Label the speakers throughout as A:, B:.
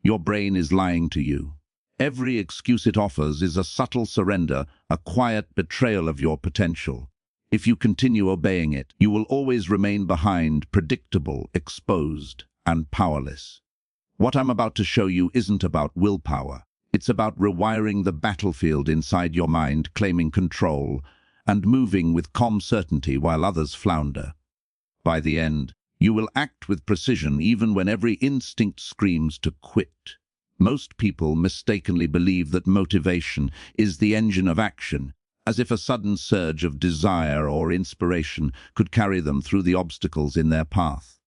A: Your brain is lying to you. Every excuse it offers is a subtle surrender, a quiet betrayal of your potential. If you continue obeying it, you will always remain behind, predictable, exposed, and powerless. What I'm about to show you isn't about willpower. It's about rewiring the battlefield inside your mind, claiming control, and moving with calm certainty while others flounder. By the end, you will act with precision even when every instinct screams to quit. Most people mistakenly believe that motivation is the engine of action, as if a sudden surge of desire or inspiration could carry them through the obstacles in their path.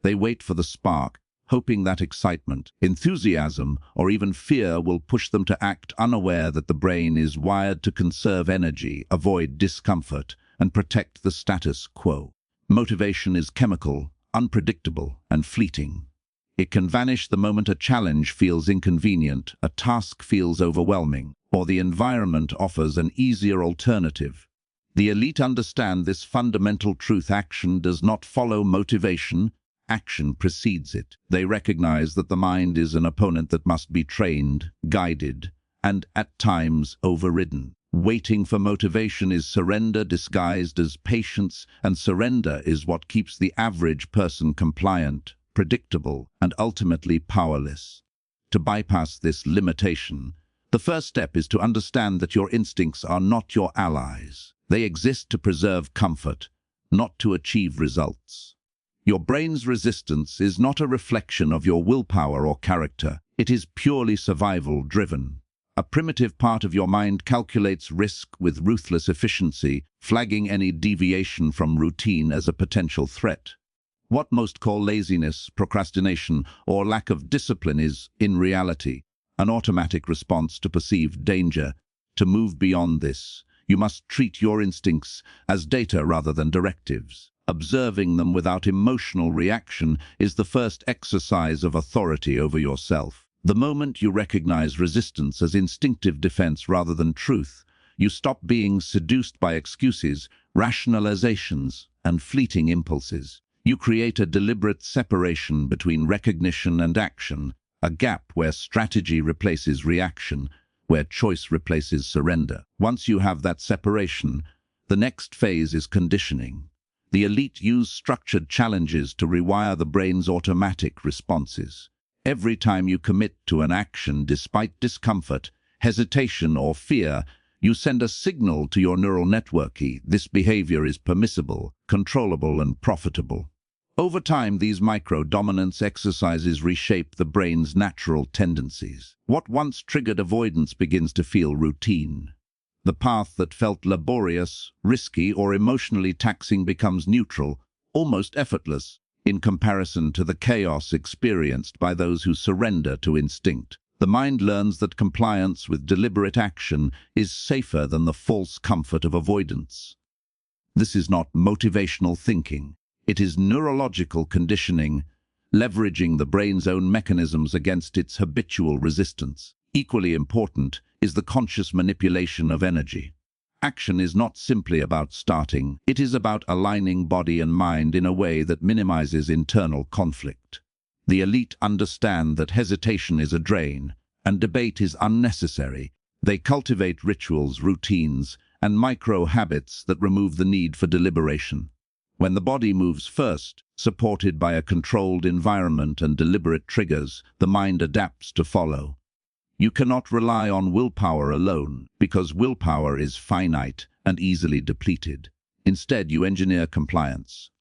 A: They wait for the spark, hoping that excitement, enthusiasm, or even fear will push them to act, unaware that the brain is wired to conserve energy, avoid discomfort, and protect the status quo. Motivation is chemical, unpredictable, and fleeting. It can vanish the moment a challenge feels inconvenient, a task feels overwhelming, or the environment offers an easier alternative. The elite understand this fundamental truth: action does not follow motivation, action precedes it. They recognize that the mind is an opponent that must be trained, guided, and at times overridden. Waiting for motivation is surrender disguised as patience, and surrender is what keeps the average person compliant, predictable, and ultimately powerless. To bypass this limitation, the first step is to understand that your instincts are not your allies. They exist to preserve comfort, not to achieve results. Your brain's resistance is not a reflection of your willpower or character. It is purely survival-driven. A primitive part of your mind calculates risk with ruthless efficiency, flagging any deviation from routine as a potential threat. What most call laziness, procrastination, or lack of discipline is, in reality, an automatic response to perceived danger. To move beyond this, you must treat your instincts as data rather than directives. Observing them without emotional reaction is the first exercise of authority over yourself. The moment you recognize resistance as instinctive defense rather than truth, you stop being seduced by excuses, rationalizations, and fleeting impulses. You create a deliberate separation between recognition and action, a gap where strategy replaces reaction, where choice replaces surrender. Once you have that separation, the next phase is conditioning. The elite use structured challenges to rewire the brain's automatic responses. Every time you commit to an action despite discomfort, hesitation, or fear, you send a signal to your neural network: this behavior is permissible, controllable, and profitable. Over time, these micro-dominance exercises reshape the brain's natural tendencies. What once triggered avoidance begins to feel routine. The path that felt laborious, risky, or emotionally taxing becomes neutral, almost effortless, in comparison to the chaos experienced by those who surrender to instinct. The mind learns that compliance with deliberate action is safer than the false comfort of avoidance. This is not motivational thinking. It is neurological conditioning, leveraging the brain's own mechanisms against its habitual resistance. Equally important is the conscious manipulation of energy. Action is not simply about starting. It is about aligning body and mind in a way that minimizes internal conflict. The elite understand that hesitation is a drain, and debate is unnecessary. They cultivate rituals, routines, and micro-habits that remove the need for deliberation. When the body moves first, supported by a controlled environment and deliberate triggers, the mind adapts to follow. You cannot rely on willpower alone, because willpower is finite and easily depleted. Instead, you engineer compliance.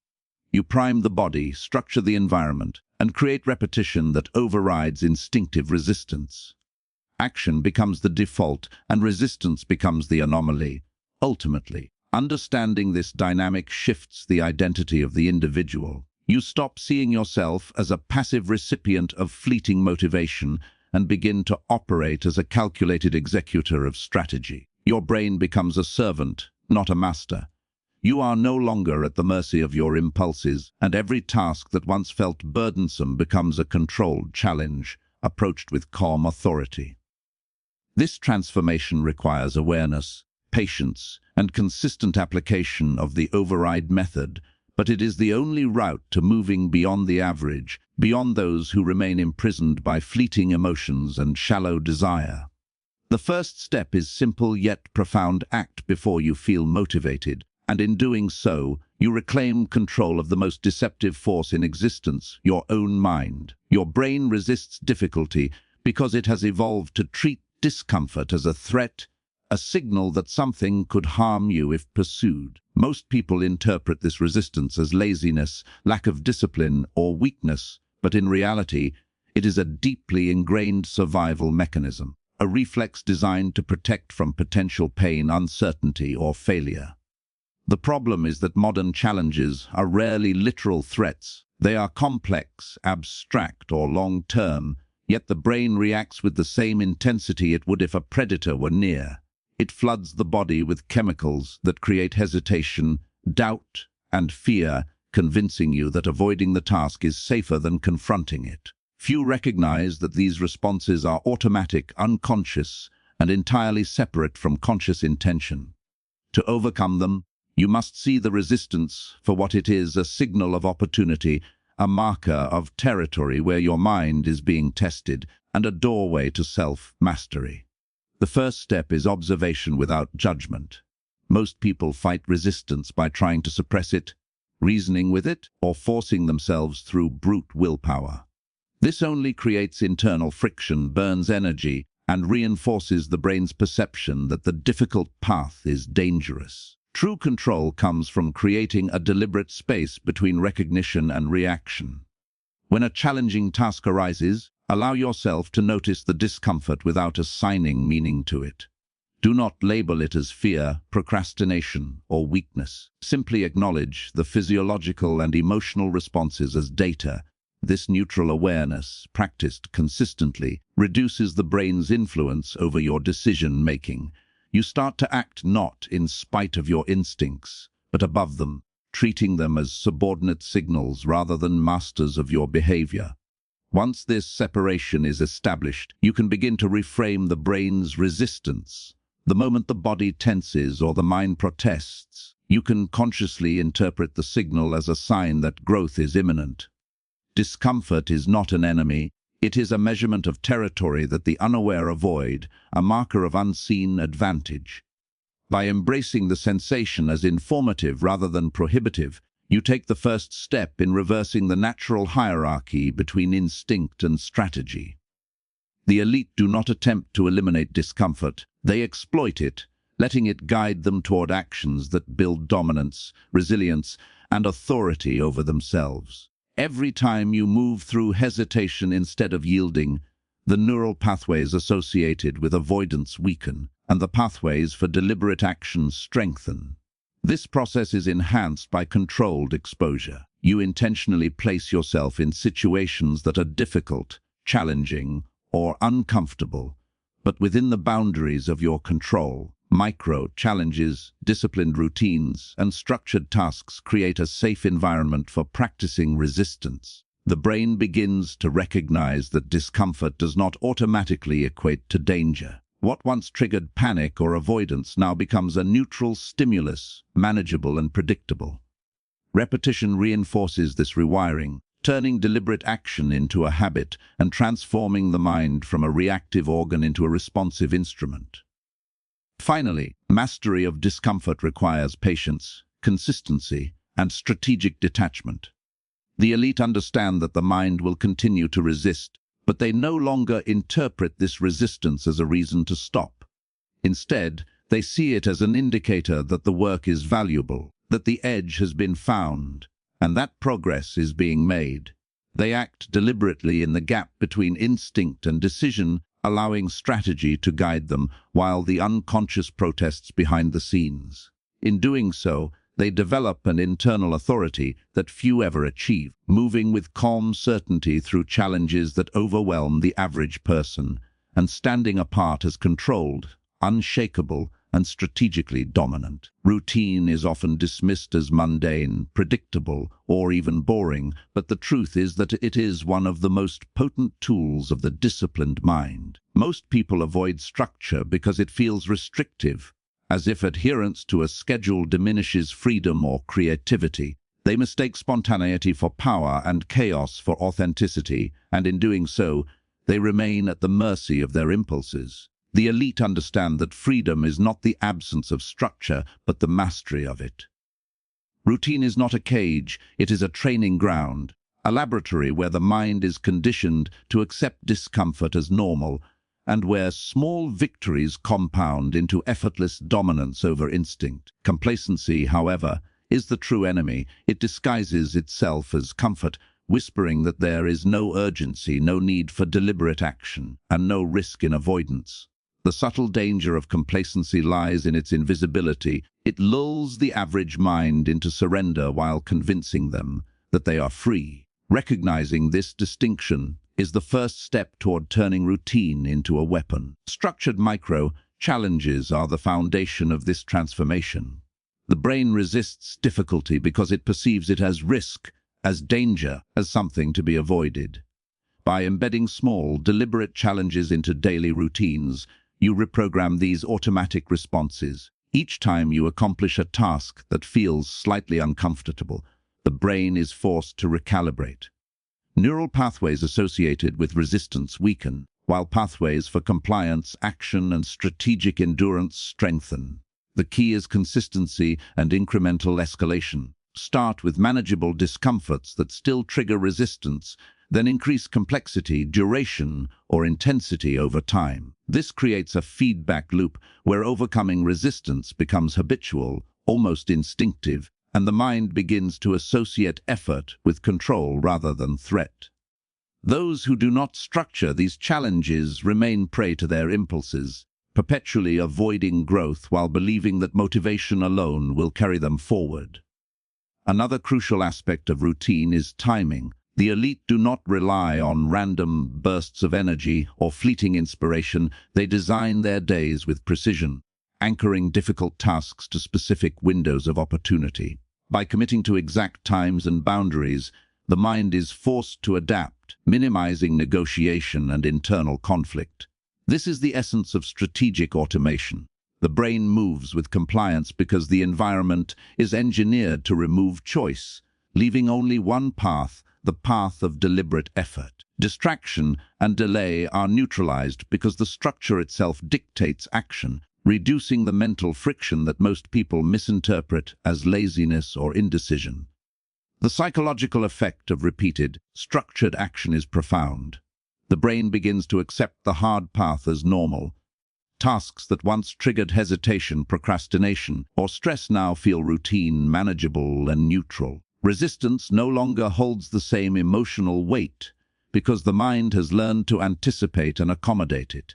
A: You prime the body, structure the environment, and create repetition that overrides instinctive resistance. Action becomes the default, and resistance becomes the anomaly. Ultimately, understanding this dynamic shifts the identity of the individual. You stop seeing yourself as a passive recipient of fleeting motivation and begin to operate as a calculated executor of strategy. Your brain becomes a servant, not a master. You are no longer at the mercy of your impulses, and every task that once felt burdensome becomes a controlled challenge, approached with calm authority. This transformation requires awareness, patience, and consistent application of the override method, but it is the only route to moving beyond the average, beyond those who remain imprisoned by fleeting emotions and shallow desire. The first step is simple yet profound: act before you feel motivated, and in doing so, you reclaim control of the most deceptive force in existence, your own mind. Your brain resists difficulty because it has evolved to treat discomfort as a threat, a signal that something could harm you if pursued. Most people interpret this resistance as laziness, lack of discipline, or weakness, but in reality, it is a deeply ingrained survival mechanism, a reflex designed to protect from potential pain, uncertainty, or failure. The problem is that modern challenges are rarely literal threats. They are complex, abstract, or long-term, yet the brain reacts with the same intensity it would if a predator were near. It floods the body with chemicals that create hesitation, doubt, and fear, convincing you that avoiding the task is safer than confronting it. Few recognize that these responses are automatic, unconscious, and entirely separate from conscious intention. To overcome them, you must see the resistance for what it is: a signal of opportunity, a marker of territory where your mind is being tested, and a doorway to self-mastery. The first step is observation without judgment. Most people fight resistance by trying to suppress it, reasoning with it, or forcing themselves through brute willpower. This only creates internal friction, burns energy, and reinforces the brain's perception that the difficult path is dangerous. True control comes from creating a deliberate space between recognition and reaction. When a challenging task arises, allow yourself to notice the discomfort without assigning meaning to it. Do not label it as fear, procrastination, or weakness. Simply acknowledge the physiological and emotional responses as data. This neutral awareness, practiced consistently, reduces the brain's influence over your decision-making. You start to act not in spite of your instincts, but above them, treating them as subordinate signals rather than masters of your behavior. Once this separation is established, you can begin to reframe the brain's resistance. The moment the body tenses or the mind protests, you can consciously interpret the signal as a sign that growth is imminent. Discomfort is not an enemy. It is a measurement of territory that the unaware avoid, a marker of unseen advantage. By embracing the sensation as informative rather than prohibitive, you take the first step in reversing the natural hierarchy between instinct and strategy. The elite do not attempt to eliminate discomfort. They exploit it, letting it guide them toward actions that build dominance, resilience, and authority over themselves. Every time you move through hesitation instead of yielding, the neural pathways associated with avoidance weaken, and the pathways for deliberate action strengthen. This process is enhanced by controlled exposure. You intentionally place yourself in situations that are difficult, challenging, or uncomfortable, but within the boundaries of your control. Micro-challenges, disciplined routines, and structured tasks create a safe environment for practicing resistance. The brain begins to recognize that discomfort does not automatically equate to danger. What once triggered panic or avoidance now becomes a neutral stimulus, manageable and predictable. Repetition reinforces this rewiring, turning deliberate action into a habit and transforming the mind from a reactive organ into a responsive instrument. Finally, mastery of discomfort requires patience, consistency, and strategic detachment. The elite understand that the mind will continue to resist, but they no longer interpret this resistance as a reason to stop. Instead, they see it as an indicator that the work is valuable, that the edge has been found, and that progress is being made. They act deliberately in the gap between instinct and decision, allowing strategy to guide them while the unconscious protests behind the scenes. In doing so, they develop an internal authority that few ever achieve, moving with calm certainty through challenges that overwhelm the average person, and standing apart as controlled, unshakable, and strategically dominant. Routine is often dismissed as mundane, predictable, or even boring, but the truth is that it is one of the most potent tools of the disciplined mind. Most people avoid structure because it feels restrictive, as if adherence to a schedule diminishes freedom or creativity. They mistake spontaneity for power and chaos for authenticity, and in doing so, they remain at the mercy of their impulses. The elite understand that freedom is not the absence of structure, but the mastery of it. Routine is not a cage, it is a training ground, a laboratory where the mind is conditioned to accept discomfort as normal, and where small victories compound into effortless dominance over instinct. Complacency, however, is the true enemy. It disguises itself as comfort, whispering that there is no urgency, no need for deliberate action, and no risk in avoidance. The subtle danger of complacency lies in its invisibility. It lulls the average mind into surrender while convincing them that they are free. Recognizing this distinction is the first step toward turning routine into a weapon. Structured micro-challenges are the foundation of this transformation. The brain resists difficulty because it perceives it as risk, as danger, as something to be avoided. By embedding small, deliberate challenges into daily routines, you reprogram these automatic responses. Each time you accomplish a task that feels slightly uncomfortable, the brain is forced to recalibrate. Neural pathways associated with resistance weaken, while pathways for compliance, action, and strategic endurance strengthen. The key is consistency and incremental escalation. Start with manageable discomforts that still trigger resistance, then increase complexity, duration, or intensity over time. This creates a feedback loop where overcoming resistance becomes habitual, almost instinctive, and the mind begins to associate effort with control rather than threat. Those who do not structure these challenges remain prey to their impulses, perpetually avoiding growth while believing that motivation alone will carry them forward. Another crucial aspect of routine is timing. The elite do not rely on random bursts of energy or fleeting inspiration. They design their days with precision, anchoring difficult tasks to specific windows of opportunity. By committing to exact times and boundaries, the mind is forced to adapt, minimizing negotiation and internal conflict. This is the essence of strategic automation. The brain moves with compliance because the environment is engineered to remove choice, leaving only one path, the path of deliberate effort. Distraction and delay are neutralized because the structure itself dictates action, reducing the mental friction that most people misinterpret as laziness or indecision. The psychological effect of repeated, structured action is profound. The brain begins to accept the hard path as normal. Tasks that once triggered hesitation, procrastination, or stress now feel routine, manageable, and neutral. Resistance no longer holds the same emotional weight because the mind has learned to anticipate and accommodate it.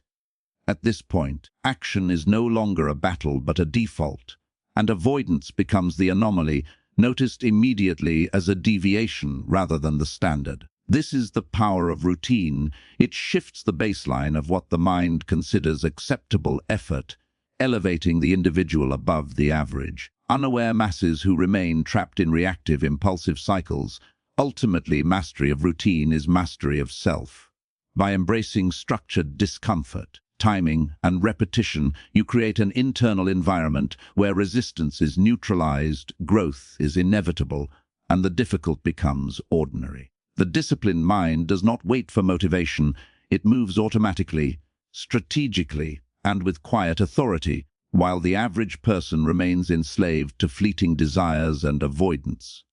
A: At this point, action is no longer a battle but a default, and avoidance becomes the anomaly, noticed immediately as a deviation rather than the standard. This is the power of routine. It shifts the baseline of what the mind considers acceptable effort, elevating the individual above the average. Unaware masses who remain trapped in reactive, impulsive cycles. Ultimately, mastery of routine is mastery of self. By embracing structured discomfort, timing, and repetition, you create an internal environment where resistance is neutralized, growth is inevitable, and the difficult becomes ordinary. The disciplined mind does not wait for motivation. It moves automatically, strategically, and with quiet authority, while the average person remains enslaved to fleeting desires and avoidance.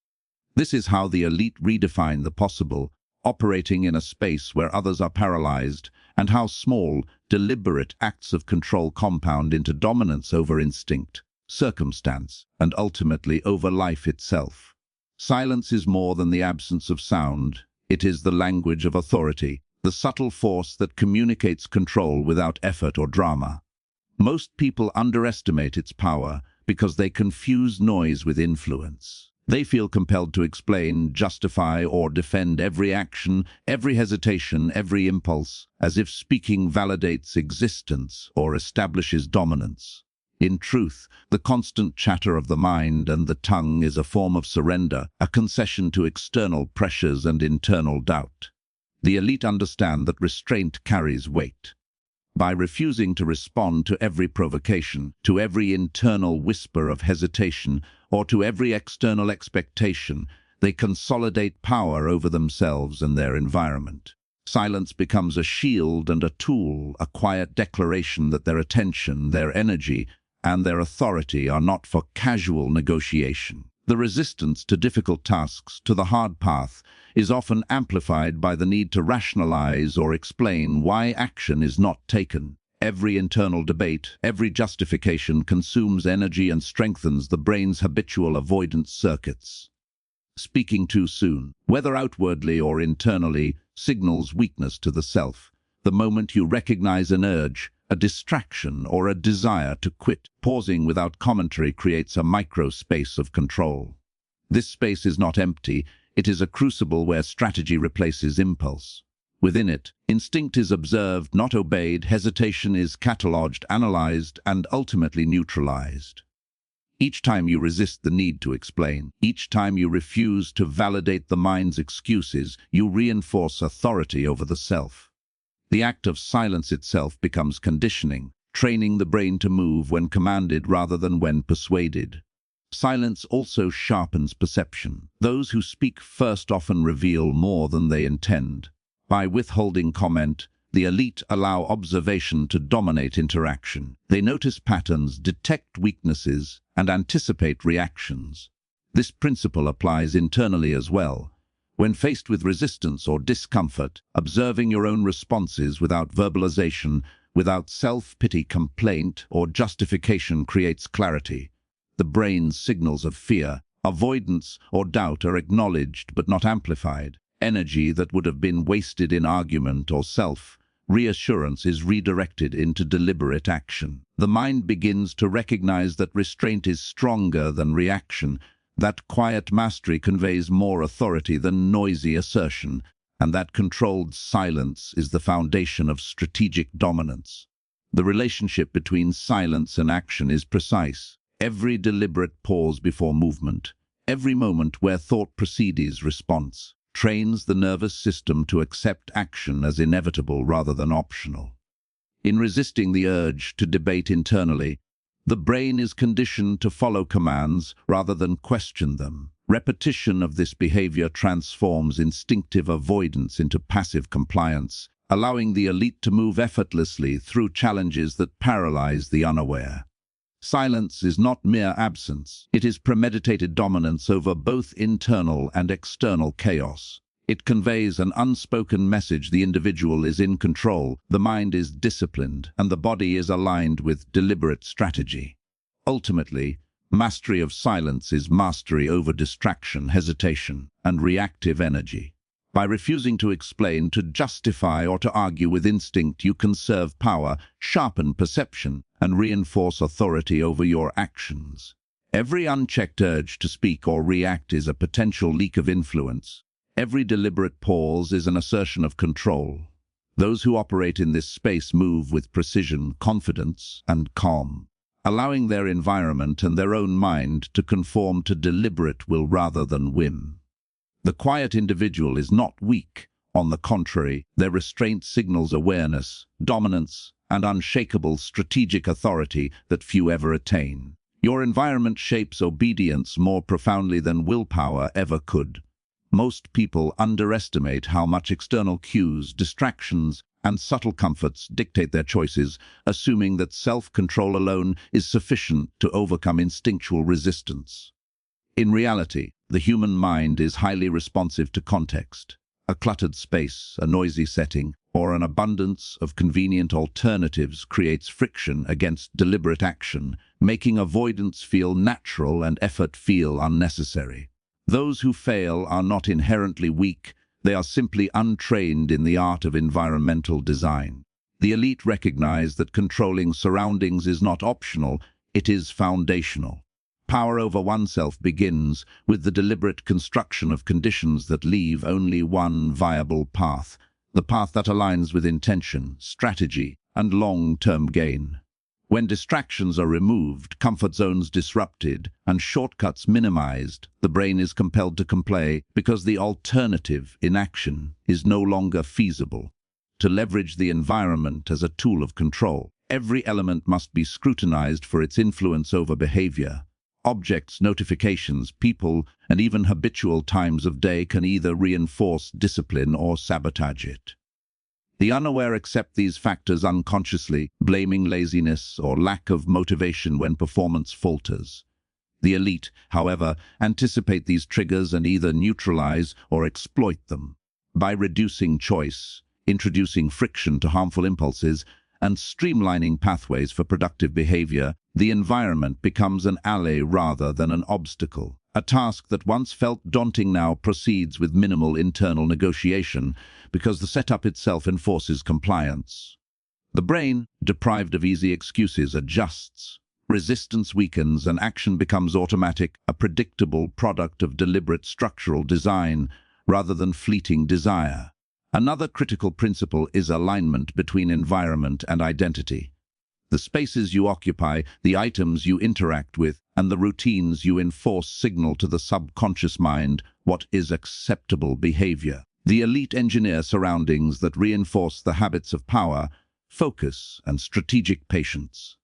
A: This is how the elite redefine the possible, operating in a space where others are paralyzed, and how small, deliberate acts of control compound into dominance over instinct, circumstance, and ultimately over life itself. Silence is more than the absence of sound. It is the language of authority, the subtle force that communicates control without effort or drama. Most people underestimate its power because they confuse noise with influence. They feel compelled to explain, justify, or defend every action, every hesitation, every impulse, as if speaking validates existence or establishes dominance. In truth, the constant chatter of the mind and the tongue is a form of surrender, a concession to external pressures and internal doubt. The elite understand that restraint carries weight. By refusing to respond to every provocation, to every internal whisper of hesitation, or to every external expectation, they consolidate power over themselves and their environment. Silence becomes a shield and a tool, a quiet declaration that their attention, their energy, and their authority are not for casual negotiation. The resistance to difficult tasks, to the hard path, is often amplified by the need to rationalize or explain why action is not taken. Every internal debate, every justification consumes energy and strengthens the brain's habitual avoidance circuits. Speaking too soon, whether outwardly or internally, signals weakness to the self. The moment you recognize an urge, a distraction, or a desire to quit, pausing without commentary creates a micro-space of control. This space is not empty, it is a crucible where strategy replaces impulse. Within it, instinct is observed, not obeyed, hesitation is catalogued, analyzed, and ultimately neutralized. Each time you resist the need to explain, each time you refuse to validate the mind's excuses, you reinforce authority over the self. The act of silence itself becomes conditioning, training the brain to move when commanded rather than when persuaded. Silence also sharpens perception. Those who speak first often reveal more than they intend. By withholding comment, the elite allow observation to dominate interaction. They notice patterns, detect weaknesses, and anticipate reactions. This principle applies internally as well. When faced with resistance or discomfort, observing your own responses without verbalization, without self-pity, complaint, or justification creates clarity. The brain's signals of fear, avoidance, or doubt are acknowledged but not amplified. Energy that would have been wasted in argument or self-reassurance is redirected into deliberate action. The mind begins to recognize that restraint is stronger than reaction, that quiet mastery conveys more authority than noisy assertion, and that controlled silence is the foundation of strategic dominance. The relationship between silence and action is precise. Every deliberate pause before movement, every moment where thought precedes response, trains the nervous system to accept action as inevitable rather than optional. In resisting the urge to debate internally, the brain is conditioned to follow commands rather than question them. Repetition of this behavior transforms instinctive avoidance into passive compliance, allowing the elite to move effortlessly through challenges that paralyze the unaware. Silence is not mere absence. It is premeditated dominance over both internal and external chaos. It conveys an unspoken message: the individual is in control, the mind is disciplined, and the body is aligned with deliberate strategy. Ultimately, mastery of silence is mastery over distraction, hesitation, and reactive energy. By refusing to explain, to justify, or to argue with instinct, you conserve power, sharpen perception, and reinforce authority over your actions. Every unchecked urge to speak or react is a potential leak of influence. Every deliberate pause is an assertion of control. Those who operate in this space move with precision, confidence, and calm, allowing their environment and their own mind to conform to deliberate will rather than whim. The quiet individual is not weak. On the contrary, their restraint signals awareness, dominance, and unshakable strategic authority that few ever attain. Your environment shapes obedience more profoundly than willpower ever could. Most people underestimate how much external cues, distractions, and subtle comforts dictate their choices, assuming that self-control alone is sufficient to overcome instinctual resistance. In reality, the human mind is highly responsive to context. A cluttered space, a noisy setting, or an abundance of convenient alternatives creates friction against deliberate action, making avoidance feel natural and effort feel unnecessary. Those who fail are not inherently weak, they are simply untrained in the art of environmental design. The elite recognize that controlling surroundings is not optional, it is foundational. Power over oneself begins with the deliberate construction of conditions that leave only one viable path, the path that aligns with intention, strategy, and long-term gain. When distractions are removed, comfort zones disrupted, and shortcuts minimized, the brain is compelled to comply because the alternative, inaction, is no longer feasible. to leverage the environment as a tool of control. Every element must be scrutinized for its influence over behavior. Objects, notifications, people, and even habitual times of day can either reinforce discipline or sabotage it. The unaware accept these factors unconsciously, blaming laziness or lack of motivation when performance falters. The elite, however, anticipate these triggers and either neutralize or exploit them. By reducing choice, introducing friction to harmful impulses, and streamlining pathways for productive behavior, the environment becomes an ally rather than an obstacle. A task that once felt daunting now proceeds with minimal internal negotiation because the setup itself enforces compliance. The brain, deprived of easy excuses, adjusts. Resistance weakens and action becomes automatic, a predictable product of deliberate structural design rather than fleeting desire. Another critical principle is alignment between environment and identity. The spaces you occupy, the items you interact with, and the routines you enforce signal to the subconscious mind what is acceptable behavior. The elite engineer surroundings that reinforce the habits of power, focus, and strategic patience.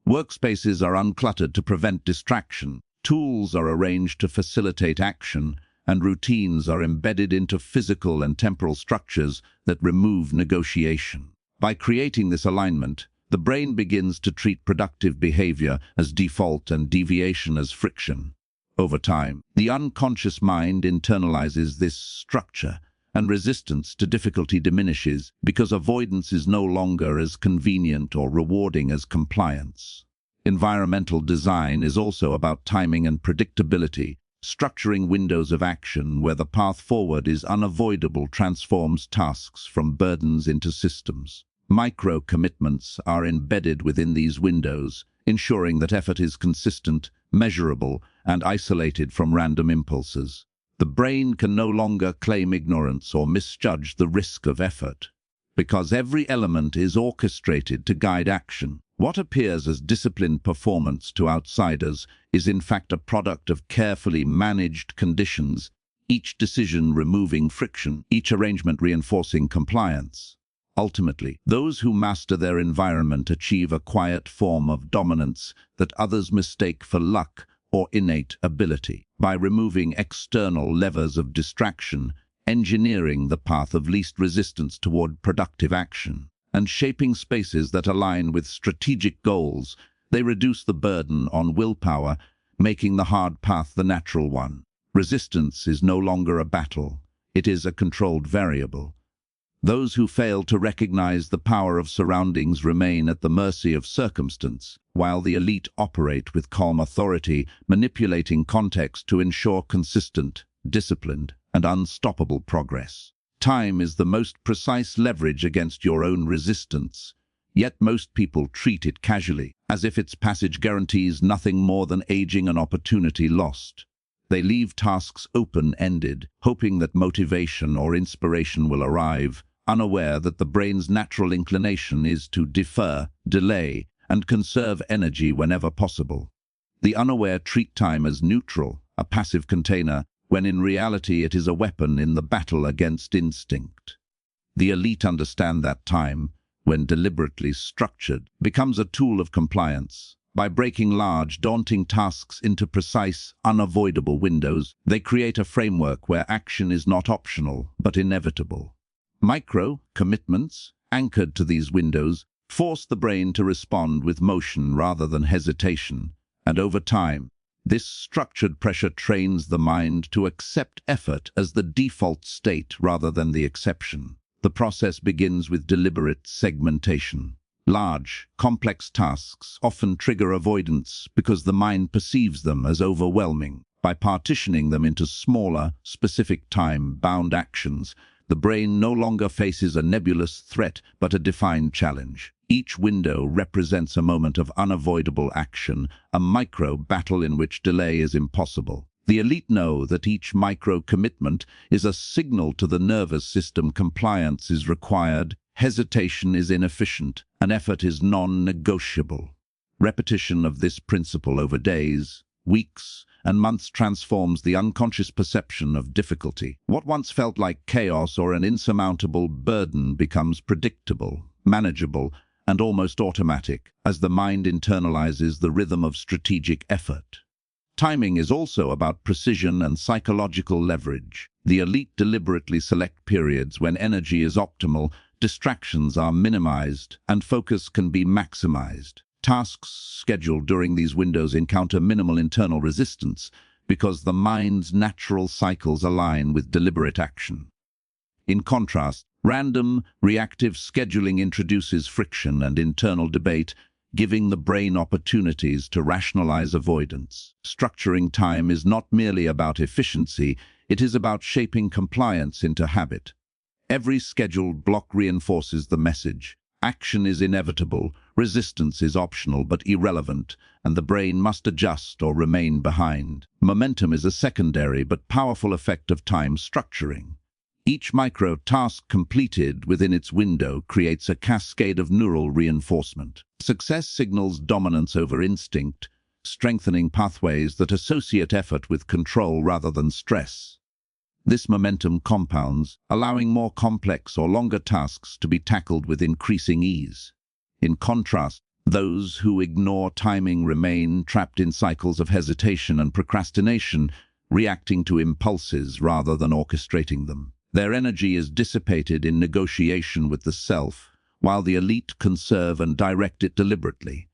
A: Workspaces are uncluttered to prevent distraction, tools are arranged to facilitate action, and routines are embedded into physical and temporal structures that remove negotiation. By creating this alignment, the brain begins to treat productive behavior as default and deviation as friction. Over time, the unconscious mind internalizes this structure, and resistance to difficulty diminishes because avoidance is no longer as convenient or rewarding as compliance. Environmental design is also about timing and predictability. Structuring windows of action where the path forward is unavoidable transforms tasks from burdens into systems. Micro-commitments are embedded within these windows, ensuring that effort is consistent, measurable, and isolated from random impulses. The brain can no longer claim ignorance or misjudge the risk of effort, because every element is orchestrated to guide action. What appears as disciplined performance to outsiders is in fact a product of carefully managed conditions, each decision removing friction, each arrangement reinforcing compliance. Ultimately, those who master their environment achieve a quiet form of dominance that others mistake for luck or innate ability. By removing external levers of distraction, engineering the path of least resistance toward productive action, and shaping spaces that align with strategic goals, they reduce the burden on willpower, making the hard path the natural one. Resistance is no longer a battle, it is a controlled variable. Those who fail to recognize the power of surroundings remain at the mercy of circumstance, while the elite operate with calm authority, manipulating context to ensure consistent, disciplined, and unstoppable progress. Time is the most precise leverage against your own resistance, yet most people treat it casually, as if its passage guarantees nothing more than aging and opportunity lost. They leave tasks open-ended, hoping that motivation or inspiration will arrive, unaware that the brain's natural inclination is to defer, delay, and conserve energy whenever possible. The unaware treat time as neutral, a passive container, when in reality it is a weapon in the battle against instinct. The elite understand that time, when deliberately structured, becomes a tool of compliance. By breaking large, daunting tasks into precise, unavoidable windows, they create a framework where action is not optional, but inevitable. Micro-commitments, anchored to these windows, force the brain to respond with motion rather than hesitation, and over time, this structured pressure trains the mind to accept effort as the default state rather than the exception. The process begins with deliberate segmentation. Large, complex tasks often trigger avoidance because the mind perceives them as overwhelming. By partitioning them into smaller, specific time-bound actions, the brain no longer faces a nebulous threat but a defined challenge. Each window represents a moment of unavoidable action, a micro-battle in which delay is impossible. The elite know that each micro-commitment is a signal to the nervous system compliance is required, hesitation is inefficient, and effort is non-negotiable. Repetition of this principle over days, weeks, and months transforms the unconscious perception of difficulty. What once felt like chaos or an insurmountable burden becomes predictable, manageable, and almost automatic as the mind internalizes the rhythm of strategic effort. Timing is also about precision and psychological leverage. The elite deliberately select periods when energy is optimal, distractions are minimized, and focus can be maximized. Tasks scheduled during these windows encounter minimal internal resistance because the mind's natural cycles align with deliberate action. In contrast, random, reactive scheduling introduces friction and internal debate, giving the brain opportunities to rationalize avoidance. Structuring time is not merely about efficiency, it is about shaping compliance into habit. Every scheduled block reinforces the message. Action is inevitable, resistance is optional but irrelevant, and the brain must adjust or remain behind. Momentum is a secondary but powerful effect of time structuring. Each micro-task completed within its window creates a cascade of neural reinforcement. Success signals dominance over instinct, strengthening pathways that associate effort with control rather than stress. This momentum compounds, allowing more complex or longer tasks to be tackled with increasing ease. In contrast, those who ignore timing remain trapped in cycles of hesitation and procrastination, reacting to impulses rather than orchestrating them. Their energy is dissipated in negotiation with the self, while the elite conserve and direct it deliberately.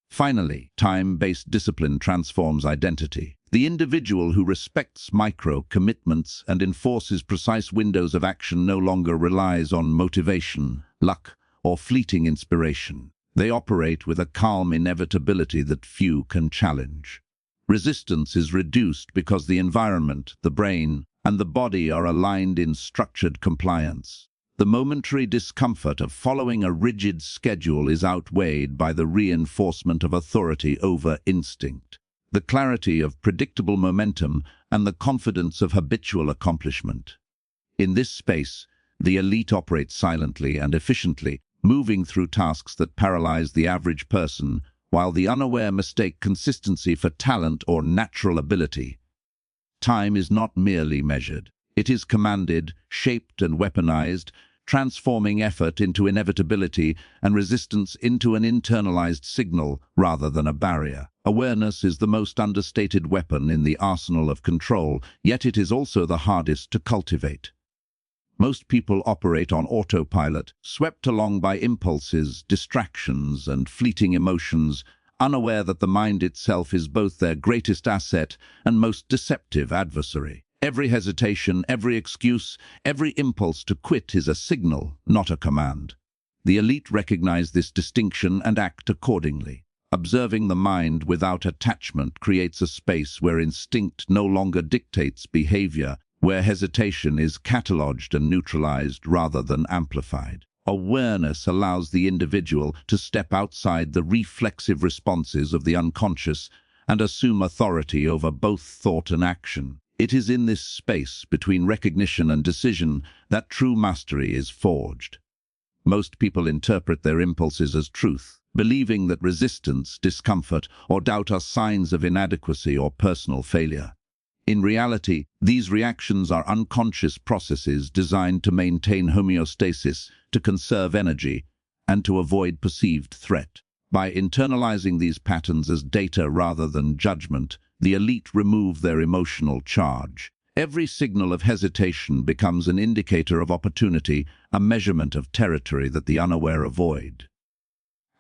A: Finally, time-based discipline transforms identity. The individual who respects micro-commitments and enforces precise windows of action no longer relies on motivation, luck, or fleeting inspiration. They operate with a calm inevitability that few can challenge. Resistance is reduced because the environment, the brain, and the body are aligned in structured compliance. The momentary discomfort of following a rigid schedule is outweighed by the reinforcement of authority over instinct, the clarity of predictable momentum, and the confidence of habitual accomplishment. In this space, the elite operate silently and efficiently, moving through tasks that paralyze the average person, while the unaware mistake consistency for talent or natural ability. Time is not merely measured. It is commanded, shaped and weaponized, transforming effort into inevitability and resistance into an internalized signal rather than a barrier. Awareness is the most understated weapon in the arsenal of control, yet it is also the hardest to cultivate. Most people operate on autopilot, swept along by impulses, distractions, and fleeting emotions, unaware that the mind itself is both their greatest asset and most deceptive adversary. Every hesitation, every excuse, every impulse to quit is a signal, not a command. The elite recognize this distinction and act accordingly. Observing the mind without attachment creates a space where instinct no longer dictates behavior, where hesitation is catalogued and neutralized rather than amplified. Awareness allows the individual to step outside the reflexive responses of the unconscious and assume authority over both thought and action. It is in this space between recognition and decision that true mastery is forged. Most people interpret their impulses as truth, believing that resistance, discomfort, or doubt are signs of inadequacy or personal failure. In reality, these reactions are unconscious processes designed to maintain homeostasis, to conserve energy, and to avoid perceived threat. By internalizing these patterns as data rather than judgment, the elite remove their emotional charge. Every signal of hesitation becomes an indicator of opportunity, a measurement of territory that the unaware avoid.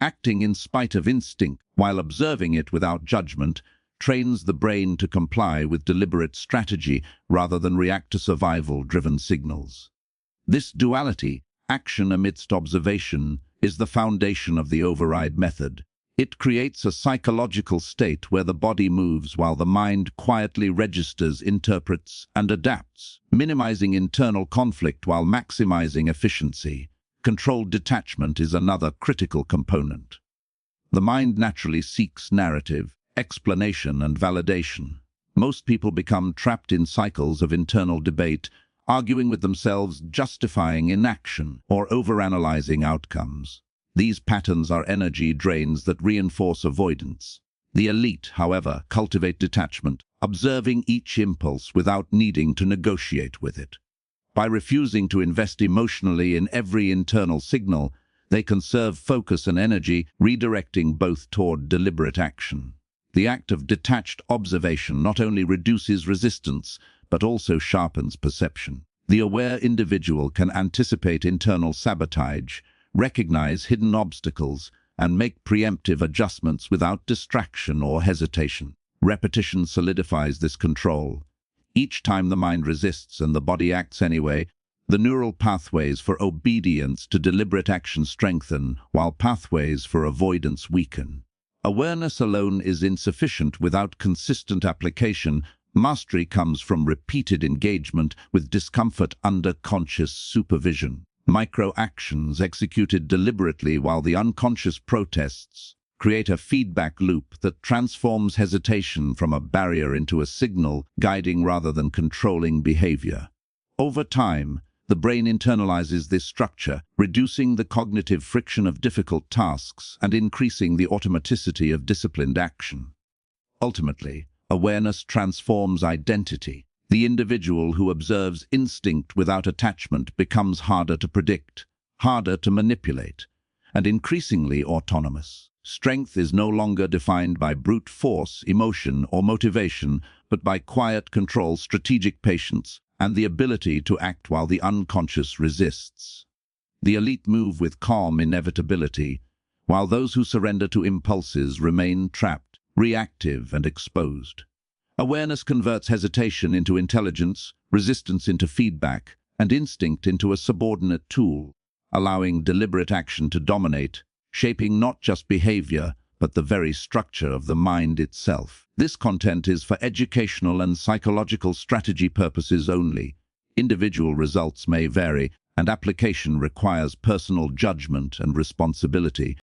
A: Acting in spite of instinct, while observing it without judgment, trains the brain to comply with deliberate strategy rather than react to survival-driven signals. This duality, action amidst observation, is the foundation of the override method. It creates a psychological state where the body moves while the mind quietly registers, interprets, and adapts, minimizing internal conflict while maximizing efficiency. Controlled detachment is another critical component. The mind naturally seeks narrative, explanation, and validation. Most people become trapped in cycles of internal debate, arguing with themselves, justifying inaction, or overanalyzing outcomes. These patterns are energy drains that reinforce avoidance. The elite, however, cultivate detachment, observing each impulse without needing to negotiate with it. By refusing to invest emotionally in every internal signal, they conserve focus and energy, redirecting both toward deliberate action. The act of detached observation not only reduces resistance, but also sharpens perception. The aware individual can anticipate internal sabotage, recognize hidden obstacles, and make preemptive adjustments without distraction or hesitation. Repetition solidifies this control. Each time the mind resists and the body acts anyway, the neural pathways for obedience to deliberate action strengthen, while pathways for avoidance weaken. Awareness alone is insufficient without consistent application. Mastery comes from repeated engagement with discomfort under conscious supervision. Micro-actions executed deliberately while the unconscious protests create a feedback loop that transforms hesitation from a barrier into a signal, guiding rather than controlling behavior. Over time, the brain internalizes this structure, reducing the cognitive friction of difficult tasks and increasing the automaticity of disciplined action. Ultimately, awareness transforms identity. The individual who observes instinct without attachment becomes harder to predict, harder to manipulate, and increasingly autonomous. Strength is no longer defined by brute force, emotion, or motivation, but by quiet control, strategic patience, and the ability to act while the unconscious resists. The elite move with calm inevitability, while those who surrender to impulses remain trapped, reactive, and exposed. Awareness converts hesitation into intelligence, resistance into feedback, and instinct into a subordinate tool, allowing deliberate action to dominate, shaping not just behavior, but the very structure of the mind itself. This content is for educational and psychological strategy purposes only. Individual results may vary, and application requires personal judgment and responsibility.